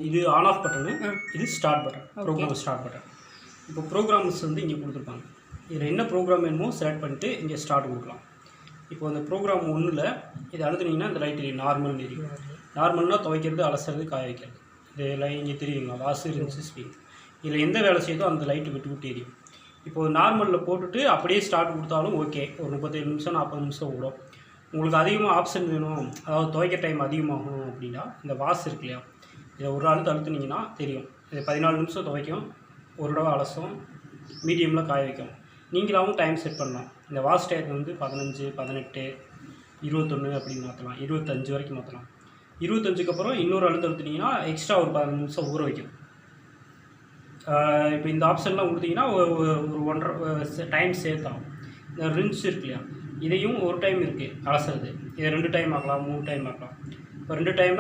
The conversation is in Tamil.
இது ஆன் ஆஃப் பட்டனு, இது start button, program start button. இப்போ ப்ரோக்ராம்ஸ் வந்து இங்கே கொடுத்துருப்பாங்க. இதில் என்ன ப்ரோக்ராம் வேணுமோ செலக்ட் பண்ணிட்டு இங்கே ஸ்டார்ட் கொடுக்கலாம். இப்போ அந்த ப்ரோக்ராம் 1ல் இதை அழுத்துனீங்கன்னா இந்த லைட் எரியும், நார்மல்னு எரியும். நார்மல்னால் துவைக்கிறது, அலசுறது, காய வைக்கிறது. இதெல்லாம் இங்கே தெரியுங்களா, வாஷு, ரின்ஸு, ஸ்பின். இதில் எந்த வேலை செய்யுதோ அந்த லைட்டு விட்டு விட்டு எரியும். இப்போது நார்மலில் போட்டுட்டு அப்படியே ஸ்டார்ட் கொடுத்தாலும் ஓகே, ஒரு 37 நிமிஷம் 40 நிமிஷம் ஓடும். உங்களுக்கு அதிகமாக ஆப்ஷன் வேணும், அதாவது துவைக்க டைம் அதிகமாகணும் அப்படின்னா இந்த வாஷ் இருக்கு இல்லையா, இதை ஒரு அழுத்தினீங்கன்னா தெரியும். இது 14 நிமிஷம் துவைக்கும், ஒரு தடவை அலசும், மீடியமில் காய வைக்கும். நீங்களாகவும் டைம் செட் பண்ணலாம். இந்த வாஷ் டயத்தை வந்து 15, 18, 21 அப்படின்னு மாற்றலாம், 25 வரைக்கும் மாற்றலாம். 25க்கு அப்புறம் இன்னொரு அழுத்தினீங்கன்னா எக்ஸ்ட்ரா ஒரு 15 நிமிஷம் ஊற வைக்கும். இப்போ இந்த ஆப்ஷன்லாம் கொடுத்தீங்கன்னா ஒரு 1.5 டைம் சேர்த்தாகும். இந்த ரின்ஸ் இருக்கு இல்லையா, இதையும் ஒரு டைம் இருக்குது அலசுறது, இதை 2 டைம் ஆக்கலாம், 3 டைம் ஆக்கலாம். இப்போ 2 டைம்னா